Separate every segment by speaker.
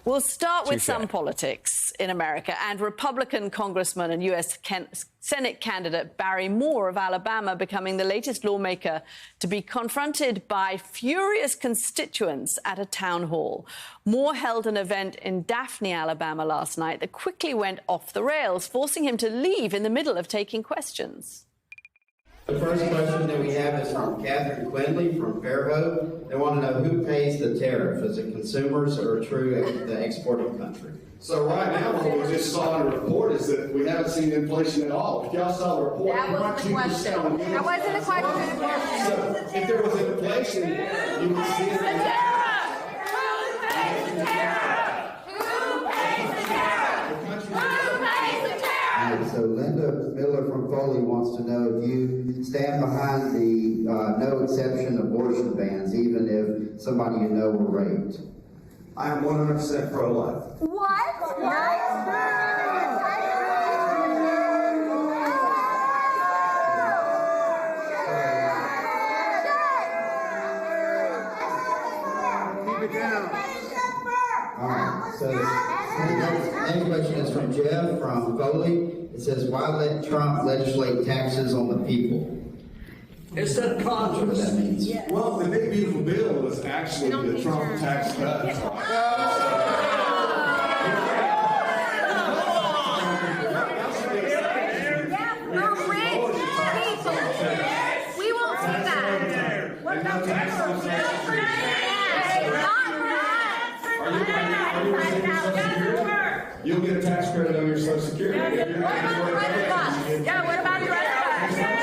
Speaker 1: We'll start with some politics in America. And Republican Congressman and U.S. Senate candidate Barry Moore of Alabama becoming the latest lawmaker to be confronted by furious constituents at a town hall. Moore held an event in Daphne, Alabama last night that quickly went off the rails, forcing him to leave in the middle of taking questions.
Speaker 2: The first question that we have is from Catherine Quinley from Fairhope. They want to know who pays the tariff. Is it consumers or the exporting country?
Speaker 3: So right now, what we just saw in the report is that we haven't seen inflation at all. If y'all saw the report,
Speaker 4: that wasn't the question. That wasn't the question.
Speaker 3: So if there was inflation, you would see it.
Speaker 2: So Linda Miller from Foley wants to know if you stand behind the no exception abortion bans, even if somebody you know were raped.
Speaker 3: I am 100% pro-life.
Speaker 4: What?
Speaker 3: Keep it down.
Speaker 2: All right, so the next question is from Jeff from Foley. It says, why let Trump legislate taxes on the people?
Speaker 3: It's that controversy.
Speaker 2: What that means.
Speaker 4: Yeah.
Speaker 3: Well, the big beautiful bill is actually the Trump tax cuts.
Speaker 4: We won't see that. What about
Speaker 3: You'll get a tax credit on your Social Security.
Speaker 4: Yeah, what about the rest of us?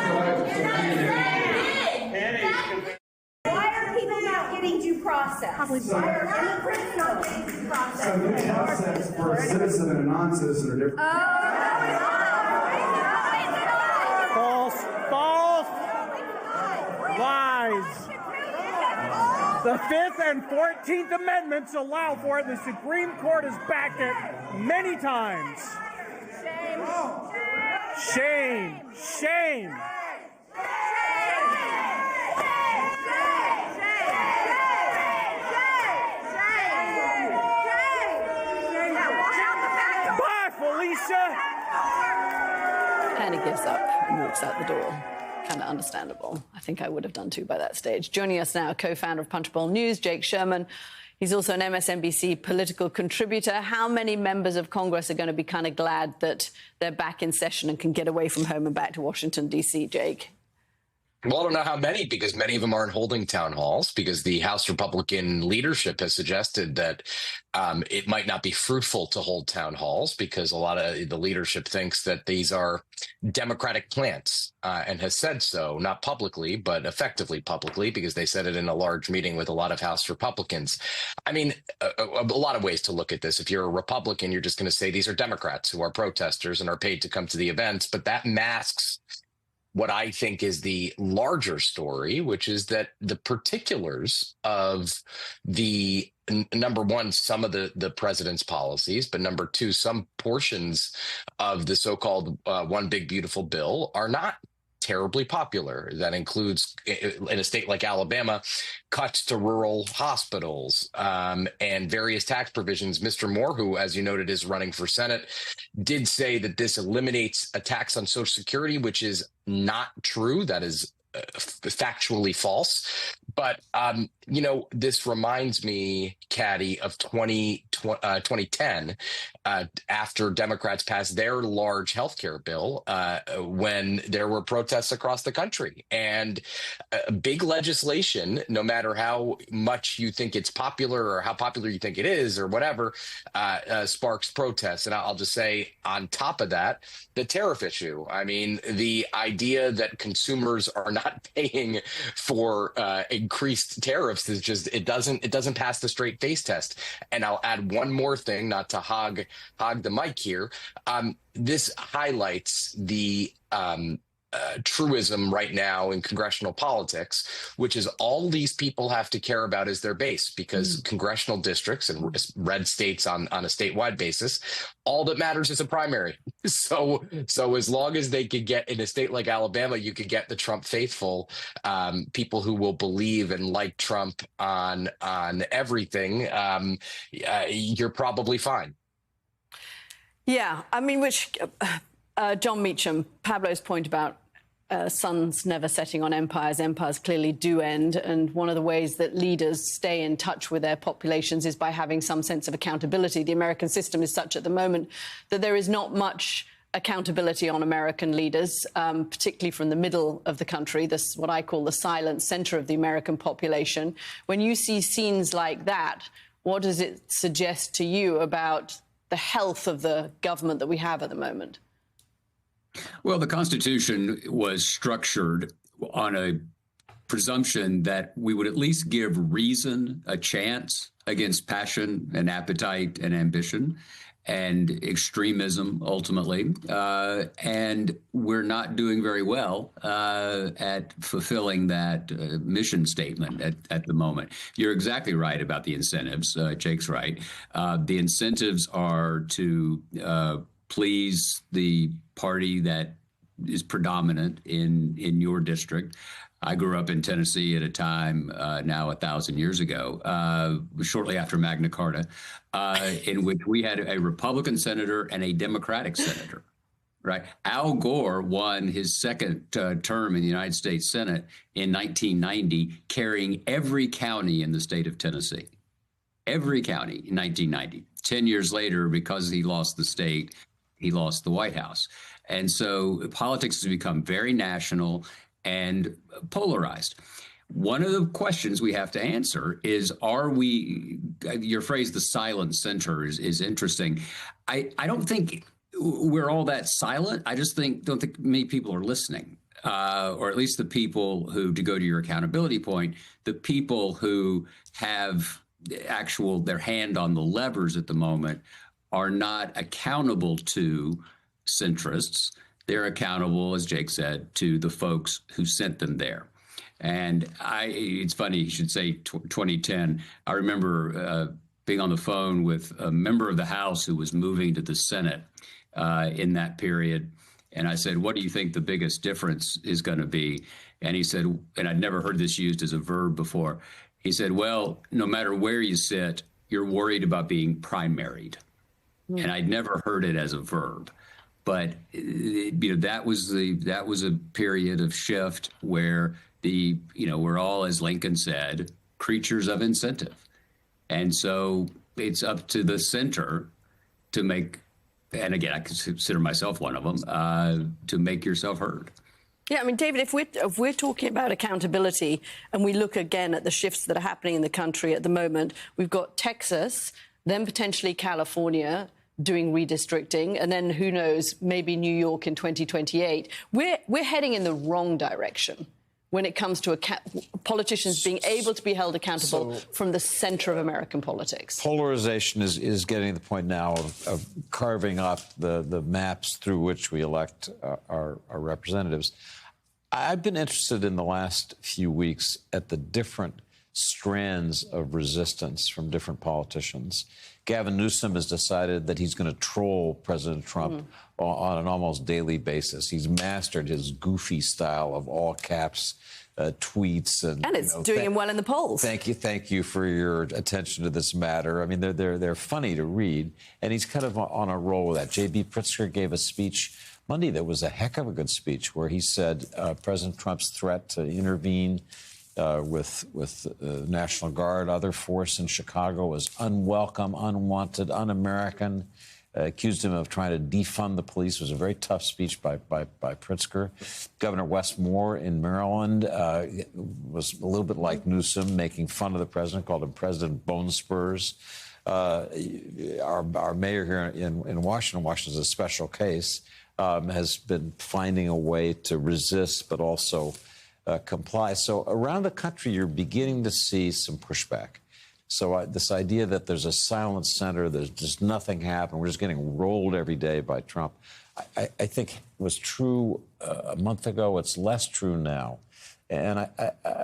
Speaker 4: Why are people not getting due process? Why are immigrants not getting due process?
Speaker 3: So due process for a citizen and a non-citizen are different.
Speaker 5: False. Lies. The 5th and 14th Amendments allow for it. The Supreme Court has backed it many times. Shame. Bye, Felicia.
Speaker 1: And he gives up and walks out the door. Kind of understandable. I think I would have done too by that stage. Joining us now, co-founder of Punchbowl News, Jake Sherman. He's also an MSNBC political contributor. How many members of Congress are going to be kind of glad that they're back in session and can get away from home and back to Washington, D.C., Jake?
Speaker 6: Well, I don't know how many, because many of them aren't holding town halls, because the House Republican leadership has suggested that it might not be fruitful to hold town halls, because a lot of the leadership thinks that these are Democratic plants, and has said so, not publicly, but effectively publicly, because they said it in a large meeting with a lot of House Republicans. I mean, a lot of ways to look at this. If you're a Republican, you're just going to say these are Democrats who are protesters and are paid to come to the events, but that masks what I think is the larger story, which is that the particulars of the number one, some of the president's policies, but number two, some portions of the so-called One Big Beautiful Bill are not terribly popular. That includes, in a state like Alabama, cuts to rural hospitals and various tax provisions. Mr. Moore, who, as you noted, is running for Senate, did say that this eliminates a tax on Social Security, which is not true. That is factually false. But, this reminds me, Caddy, of 2010, after Democrats passed their large health care bill, when there were protests across the country. And big legislation, no matter how much you think it's popular or how popular you think it is or whatever, sparks protests. And I'll just say, on top of that, the tariff issue. I mean, the idea that consumers are not paying for increased tariffs is just, it doesn't pass the straight face test. And I'll add one more thing, not to hog the mic here. This highlights the truism right now in congressional politics, which is all these people have to care about is their base, because congressional districts and red states on a statewide basis, all that matters is a primary. So as long as they could get in a state like Alabama, you could get the Trump faithful, people who will believe and like Trump on everything, you're probably fine.
Speaker 1: Yeah, I mean, which John Meacham, Pablo's point about suns never setting on empires, empires clearly do end. And one of the ways that leaders stay in touch with their populations is by having some sense of accountability. The American system is such at the moment that there is not much accountability on American leaders, particularly from the middle of the country, this what I call the silent center of the American population. When you see scenes like that, what does it suggest to you about the health of the government that we have at the moment?
Speaker 7: Well, the Constitution was structured on a presumption that we would at least give reason a chance against passion and appetite and ambition and extremism, ultimately. And we're not doing very well at fulfilling that mission statement at the moment. You're exactly right about the incentives. Jake's right. The incentives are to please the party that is predominant in your district. I grew up in Tennessee at a time now 1,000 years ago, shortly after Magna Carta, in which we had a Republican senator and a Democratic senator. Right. Al Gore won his second term in the United States Senate in 1990, carrying every county in the state of Tennessee. Every county in 1990. 10 years later, because he lost the state, he lost the White House. And so politics has become very national and polarized. One of the questions we have to answer is, are we, your phrase, the silent center is interesting. I don't think we're all that silent. I just don't think many people are listening, or at least the people who, to go to your accountability point, the people who have their hand on the levers at the moment are not accountable to centrists. They're accountable, as Jake said, to the folks who sent them there. And it's funny, you should say 2010. I remember being on the phone with a member of the House who was moving to the Senate in that period. And I said, what do you think the biggest difference is going to be? And he said, and I'd never heard this used as a verb before. He said, well, no matter where you sit, you're worried about being primaried. Mm. And I'd never heard it as a verb. But that was a period of shift where we're all, as Lincoln said, creatures of incentive. And so it's up to the center to make, and again, I consider myself one of them, to make yourself heard.
Speaker 1: Yeah, I mean, David, if we're talking about accountability and we look again at the shifts that are happening in the country at the moment, we've got Texas, then potentially California doing redistricting, and then who knows, maybe New York in 2028. We're heading in the wrong direction when it comes to politicians being able to be held accountable from the center of American politics.
Speaker 8: Polarization is getting to the point now of carving up the maps through which we elect our representatives. I've been interested in the last few weeks at the different strands of resistance from different politicians. Gavin Newsom has decided that he's going to troll President Trump on an almost daily basis. He's mastered his goofy style of all caps tweets, and
Speaker 1: it's doing him well in the polls.
Speaker 8: Thank you for your attention to this matter. I mean, they're funny to read, and he's kind of on a roll with that. J.B. Pritzker gave a speech Monday that was a heck of a good speech, where he said President Trump's threat to intervene with the National Guard, other force in Chicago, was unwelcome, unwanted, un-American. Accused him of trying to defund the police. It was a very tough speech by Pritzker. Governor Wes Moore in Maryland was a little bit like Newsom, making fun of the president, called him President Bone Spurs. Our mayor here in Washington, Washington's a special case, has been finding a way to resist but also comply. So around the country, you're beginning to see some pushback. So this idea that there's a silent center, there's just nothing happened, we're just getting rolled every day by Trump, I think was true a month ago. It's less true now. And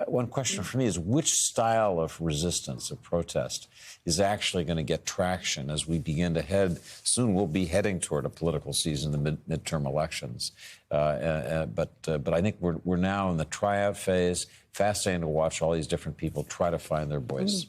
Speaker 8: one question for me is which style of resistance, of protest, is actually going to get traction as we begin to head, soon we'll be heading toward a political season, the midterm elections. But I think we're now in the tryout phase. Fascinating to watch all these different people try to find their voice.